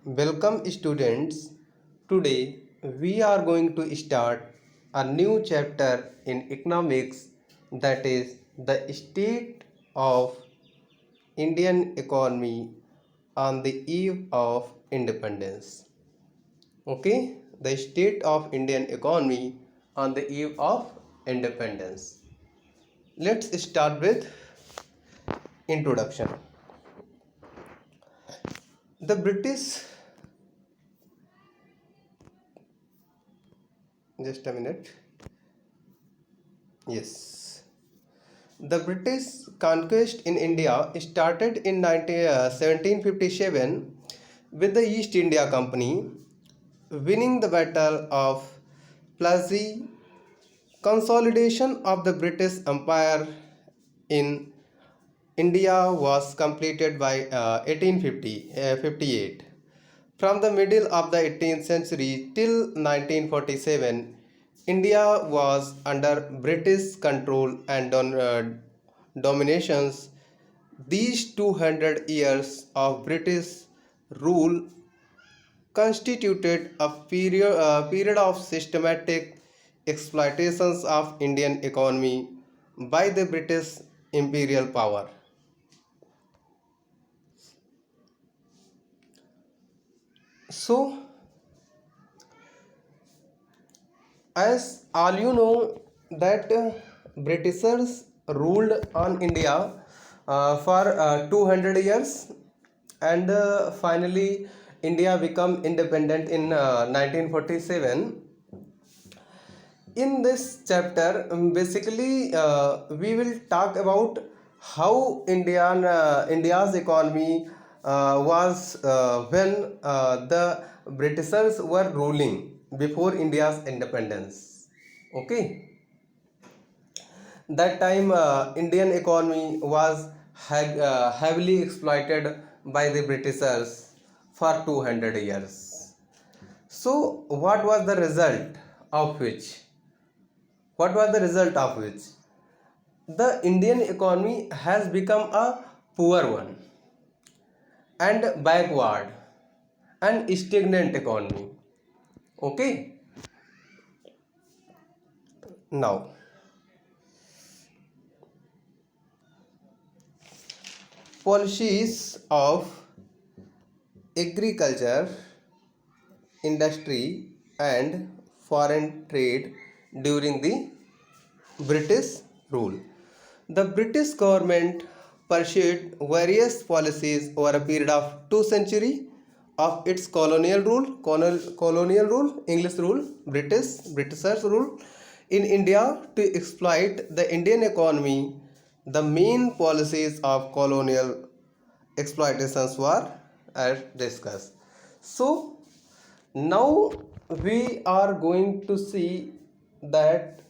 Welcome students. Today we are going to start a new chapter in economics, that is the state of Indian economy on the eve of independence. Okay, the state of Indian economy on the eve of independence. Let's start with introduction. The British, just a minute. Yes. The British conquest in India started in 1757 with the East India Company winning the Battle of Plassey. Consolidation of the British Empire in India was completed by 1858. From the middle of the 18th century till 1947, India was under British control and dominations. These 200 years of British rule constituted a period of systematic exploitations of Indian economy by the British imperial power. So, as all you know that Britishers ruled on India for 200 years, and finally India became independent in 1947. In this chapter, basically we will talk about how India's economy was when the Britishers were ruling before India's independence. Okay, that time Indian economy was heavily exploited by the Britishers for 200 years. So, what was the result of which? What was the result of which? The Indian economy has become a poor one and backward and stagnant economy. Okay, now policies of agriculture, industry, and foreign trade during the British rule. The British government pursued various policies over a period of 2 centuries of its English rule, Britishers rule in India to exploit the Indian economy. The main policies of colonial exploitations were as discussed. So now we are going to see that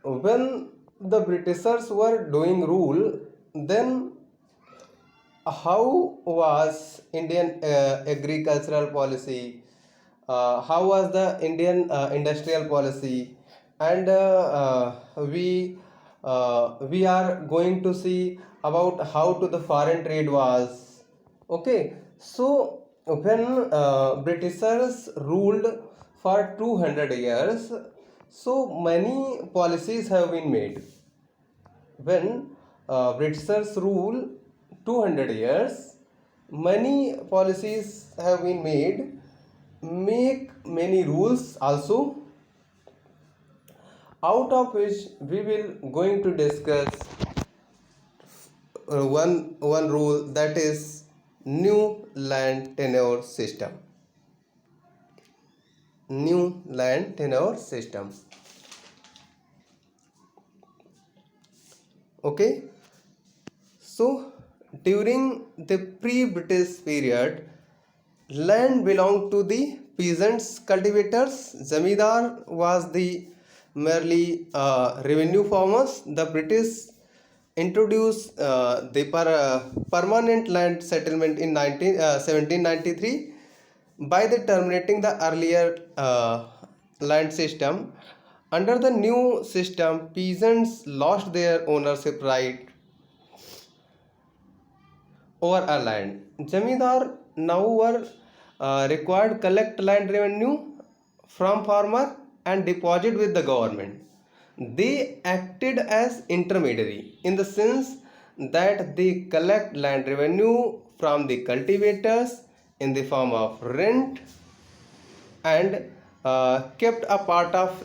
when the Britishers were doing rule, then how was Indian agricultural policy, how was the Indian industrial policy, and we are going to see about how to the foreign trade was. Okay, so when Britishers ruled for 200 years, so many policies have been made. When Britishers rule 200 years, many policies have been made, make many rules also, out of which we will going to discuss one rule, that is new land tenure system. New land tenure system. Okay, so during the pre-British period, land belonged to the peasants, cultivators. Zamindar was the merely revenue farmers. The British introduced the permanent land settlement in 1793 by the terminating the earlier land system. Under the new system, peasants lost their ownership right over a land. Zamindar now were required collect land revenue from farmer and deposit with the government. They acted as intermediary in the sense that they collect land revenue from the cultivators in the form of rent and kept a part of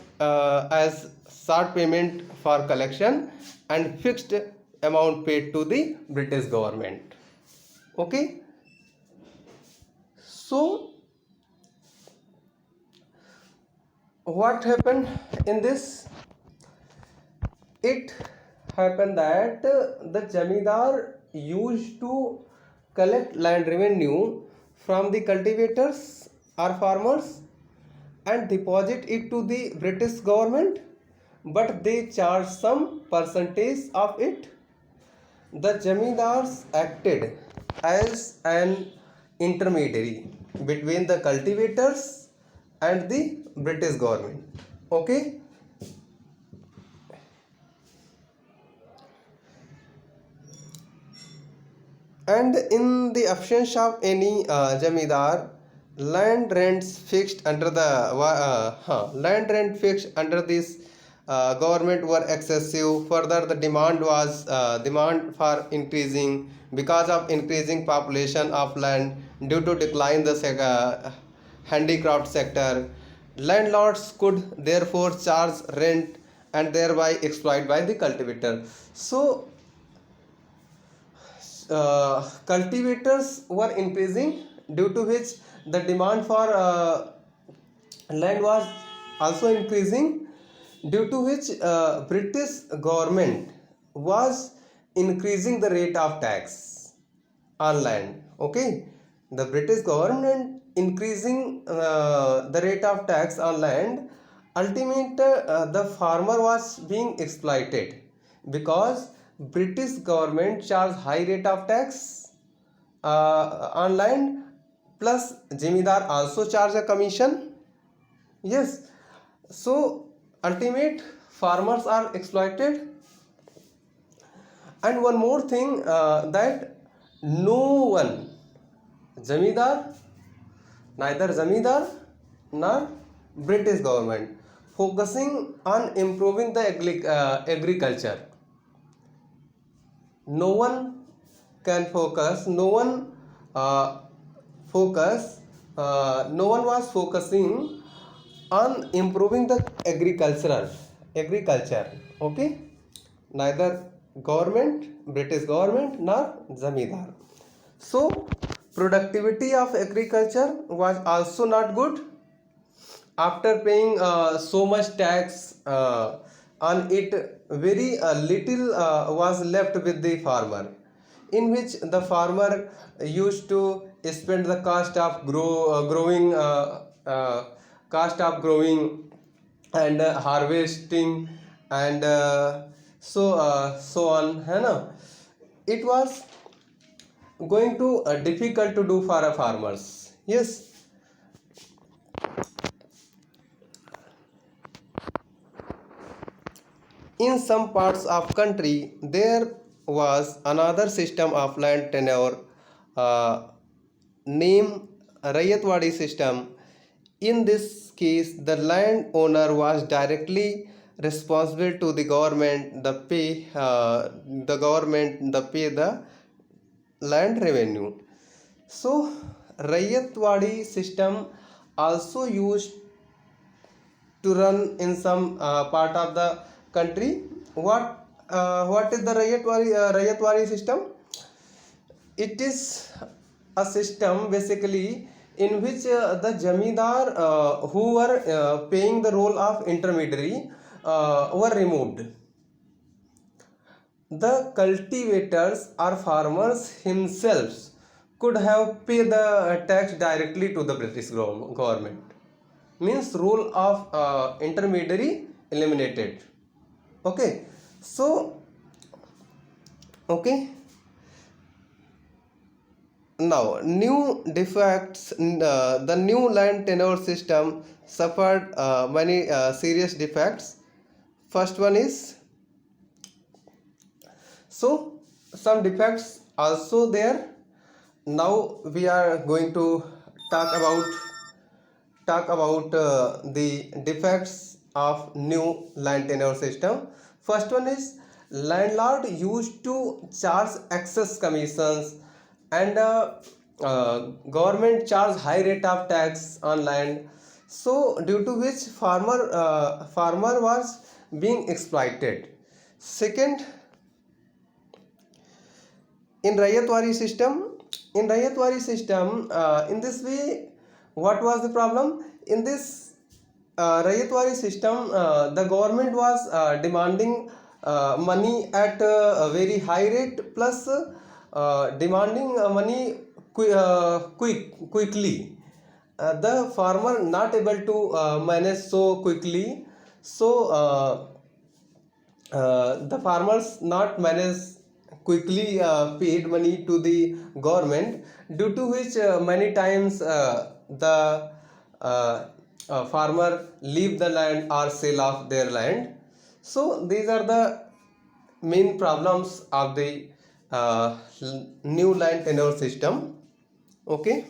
as short payment for collection and fixed amount paid to the British government. Okay, so what happened in this? It happened that the Jamidar used to collect land revenue from the cultivators or farmers and deposit it to the British government, but they charge some percentage of it. The Jamidars acted as an intermediary between the cultivators and the British government. Okay, and in the absence of any Jamidar, land rent fixed under this government were excessive. Further, the demand for increasing because of increasing population of land due to decline the handicraft sector. Landlords could therefore charge rent and thereby exploit by the cultivator. So cultivators were increasing, due to which the demand for land was also increasing, due to which British government was increasing the rate of tax on land. Okay, the British government increasing the rate of tax on land. Ultimately, the farmer was being exploited because British government charge high rate of tax on land, plus Jimidar also charge a commission. Yes, so ultimate farmers are exploited. And one more thing, that no one, zamidar neither zamidar nor British government focusing on improving the agriculture. No one can focus, no one focus no one was focusing on improving the agriculture. Okay, neither government, British government, nor zamidar. So productivity of agriculture was also not good. After paying so much tax on it, very little was left with the farmer, in which the farmer used to spend the cost of growing and harvesting and so on, है ना. It was going to difficult to do for a farmers. Yes, in some parts of country there was another system of land tenure uh, named Rayatwadi system. In this case, the landowner was directly responsible to the government. The government the pay the land revenue. So, Rayatwadi system also used to run in some part of the country. What is the Rayatwari system? It is a system basically in which the jamidar who were paying the role of intermediary were removed. The cultivators or farmers himself could have paid the tax directly to the British government. Means role of intermediary eliminated. Okay, so okay, now new defects. The new land tenure system suffered many serious defects. First one is, so some defects also there. Now we are going to talk about the defects of new land tenure system. First one is landlord used to charge excess commissions and government charge high rate of tax on land. So due to which farmer was being exploited. Second, in Rayatwari system, in this way, what was the problem? In this Rayatwari system, the government was demanding money at a very high rate, plus demanding money quickly. The farmer not able to manage so quickly, so the farmers not manage quickly paid money to the government, due to which many times the farmer leave the land or sell off their land. So these are the main problems of the new land tenure system. Okay.